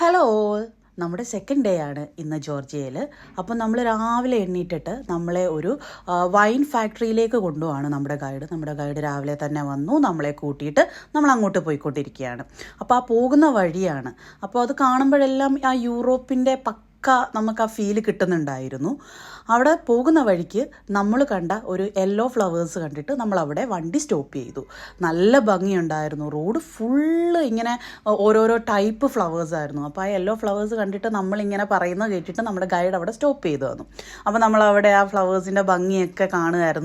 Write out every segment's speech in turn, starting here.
Hello all, നമ്മുടെ second day ആണ് ഇന്ന് ജോർജിയയിൽ. അപ്പം നമ്മൾ രാവിലെ എണ്ണീറ്റിട്ട് നമ്മളെ ഒരു വൈൻ ഫാക്ടറിയിലേക്ക് കൊണ്ടുപോവാണ് നമ്മുടെ ഗൈഡ് രാവിലെ തന്നെ വന്നു, നമ്മളെ കൂട്ടിയിട്ട് നമ്മൾ അങ്ങോട്ട് പോയിക്കൊണ്ടിരിക്കുകയാണ്. അപ്പോൾ ആ പോകുന്ന വഴിയാണ്. അപ്പോൾ അത് കാണുമ്പോഴെല്ലാം ആ യൂറോപ്പിൻ്റെ നമുക്ക് ആ ഫീല് കിട്ടുന്നുണ്ടായിരുന്നു. അവിടെ പോകുന്ന വഴിക്ക് നമ്മൾ കണ്ട ഒരു യെല്ലോ ഫ്ലവേഴ്സ് കണ്ടിട്ട് നമ്മളവിടെ വണ്ടി സ്റ്റോപ്പ് ചെയ്തു. നല്ല ഭംഗിയുണ്ടായിരുന്നു. റോഡ് ഫുള്ള് ഇങ്ങനെ ഓരോരോ ടൈപ്പ് ഫ്ലവേഴ്സ് ആയിരുന്നു. അപ്പോൾ ആ യെല്ലോ ഫ്ലവേഴ്സ് കണ്ടിട്ട് നമ്മളിങ്ങനെ പറയുന്നത് കേട്ടിട്ട് നമ്മുടെ ഗൈഡ് അവിടെ സ്റ്റോപ്പ് ചെയ്തു തന്നു. അപ്പോൾ നമ്മളവിടെ ആ ഫ്ലവേഴ്സിൻ്റെ ഭംഗിയൊക്കെ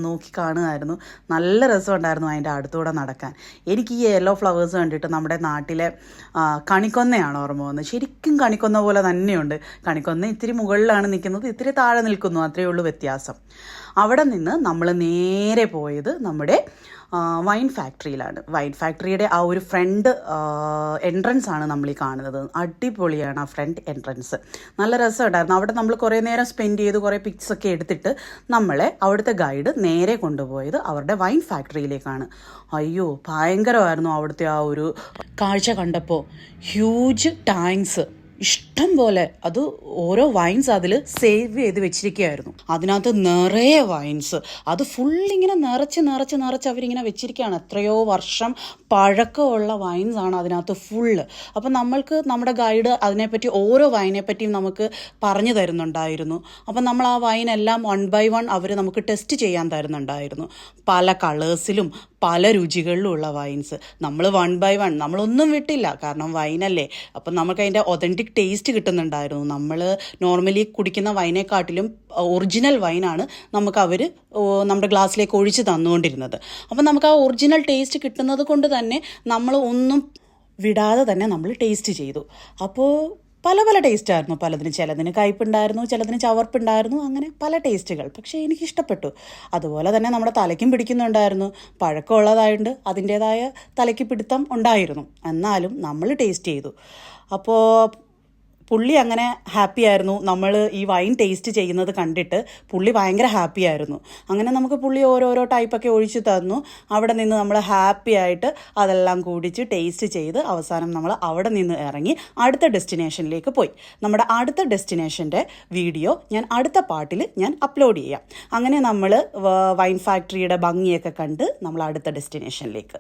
നോക്കി കാണുമായിരുന്നു. നല്ല രസമുണ്ടായിരുന്നു അതിൻ്റെ അടുത്തൂടെ നടക്കാൻ. എനിക്ക് ഈ യെല്ലോ ഫ്ലവേഴ്സ് കണ്ടിട്ട് നമ്മുടെ നാട്ടിലെ കണിക്കൊന്നയാണ് ഓർമ്മ വന്നത്. ശരിക്കും കണിക്കൊന്ന പോലെ തന്നെയുണ്ട്. കണിക്കൊന്ന ഇത്തിരി മുകളിലാണ് നിൽക്കുന്നത്, ഇത്തിരി താഴെ നിൽക്കുന്നു, അത്രയേ ഉള്ളൂ വ്യത്യാസം. അവിടെ നിന്ന് നമ്മൾ നേരെ പോയത് നമ്മുടെ വൈൻ ഫാക്ടറിയിലാണ്. വൈൻ ഫാക്ടറിയുടെ ആ ഒരു ഫ്രണ്ട് എൻട്രൻസ് ആണ് നമ്മൾ ഈ കാണുന്നത്. അടിപൊളിയാണ് ആ ഫ്രണ്ട് എൻട്രൻസ്. നല്ല രസമുണ്ടായിരുന്നു. അവിടെ നമ്മൾ കുറേ നേരം സ്പെൻഡ് ചെയ്ത് കുറേ പിക്സൊക്കെ എടുത്തിട്ട് നമ്മളെ അവിടുത്തെ ഗൈഡ് നേരെ കൊണ്ടുപോയത് അവരുടെ വൈൻ ഫാക്ടറിയിലേക്കാണ്. അയ്യോ, ഭയങ്കരമായിരുന്നു അവിടുത്തെ ആ ഒരു കാഴ്ച കണ്ടപ്പോൾ. ഹ്യൂജ് ടാങ്ക്സ് ഇഷ്ടം പോലെ, അത് ഓരോ വൈൻസ് അതിൽ സേവ് ചെയ്ത് വെച്ചിരിക്കുകയായിരുന്നു. അതിനകത്ത് നിറയെ വൈൻസ്, അത് ഫുള്ളിങ്ങനെ നിറച്ച് അവരിങ്ങനെ വെച്ചിരിക്കുകയാണ്. എത്രയോ വർഷം പഴക്കമുള്ള വൈൻസ് ആണ് അതിനകത്ത് ഫുള്ള്. അപ്പം നമ്മൾക്ക് നമ്മുടെ ഗൈഡ് അതിനെപ്പറ്റി ഓരോ വൈനെ പറ്റിയും നമുക്ക് പറഞ്ഞു തരുന്നുണ്ടായിരുന്നു. അപ്പം നമ്മൾ ആ വൈനെല്ലാം 1 by 1 അവർ നമുക്ക് ടെസ്റ്റ് ചെയ്യാൻ തരുന്നുണ്ടായിരുന്നു. പല കളേഴ്സിലും പല രുചികളിലുമുള്ള വൈൻസ്. നമ്മൾ 1 by 1 നമ്മളൊന്നും വിട്ടില്ല, കാരണം വൈനല്ലേ. അപ്പം നമുക്ക് അതിൻ്റെ ഒതൻറ്റിക് ടേസ്റ്റ് കിട്ടുന്നുണ്ടായിരുന്നു. നമ്മൾ നോർമലി കുടിക്കുന്ന വൈനെക്കാട്ടിലും ഒറിജിനൽ വൈനാണ് നമുക്ക് അവർ നമ്മുടെ ഗ്ലാസ്സിലേക്ക് ഒഴിച്ച് തന്നുകൊണ്ടിരുന്നത്. അപ്പം നമുക്ക് ആ ഒറിജിനൽ ടേസ്റ്റ് കിട്ടുന്നത് കൊണ്ട് തന്നെ നമ്മൾ ഒന്നും വിടാതെ തന്നെ നമ്മൾ ടേസ്റ്റ് ചെയ്തു. അപ്പോൾ പല ടേസ്റ്റായിരുന്നു. ചിലതിന് കയ്പുണ്ടായിരുന്നു, ചിലതിന് ചവർപ്പുണ്ടായിരുന്നു, അങ്ങനെ പല ടേസ്റ്റുകൾ. പക്ഷേ എനിക്കിഷ്ടപ്പെട്ടു. അതുപോലെ തന്നെ നമ്മുടെ തലയ്ക്കും പിടിക്കുന്നുണ്ടായിരുന്നു. പഴക്കമുള്ളതായതുകൊണ്ട് അതിൻ്റേതായ തലയ്ക്ക് പിടുത്തം ഉണ്ടായിരുന്നു. എന്നാലും നമ്മൾ ടേസ്റ്റ് ചെയ്തു. അപ്പോൾ പുള്ളി അങ്ങനെ ഹാപ്പി ആയിരുന്നു. നമ്മൾ ഈ വൈൻ ടേസ്റ്റ് ചെയ്യുന്നത് കണ്ടിട്ട് പുള്ളി ഭയങ്കര ഹാപ്പി ആയിരുന്നു. അങ്ങനെ നമുക്ക് പുള്ളി ഓരോരോ ടൈപ്പൊക്കെ ഒഴിച്ചു തന്നു. അവിടെ നിന്ന് നമ്മൾ ഹാപ്പി ആയിട്ട് അതെല്ലാം കുടിച്ച് ടേസ്റ്റ് ചെയ്ത് അവസാനം നമ്മൾ അവിടെ നിന്ന് ഇറങ്ങി അടുത്ത ഡെസ്റ്റിനേഷനിലേക്ക് പോയി. നമ്മുടെ അടുത്ത ഡെസ്റ്റിനേഷൻ്റെ വീഡിയോ ഞാൻ അടുത്ത പാർട്ടിൽ ഞാൻ അപ്ലോഡ് ചെയ്യാം. അങ്ങനെ നമ്മൾ വൈൻ ഫാക്ടറിയുടെ ഭംഗിയൊക്കെ കണ്ട് നമ്മൾ അടുത്ത ഡെസ്റ്റിനേഷനിലേക്ക്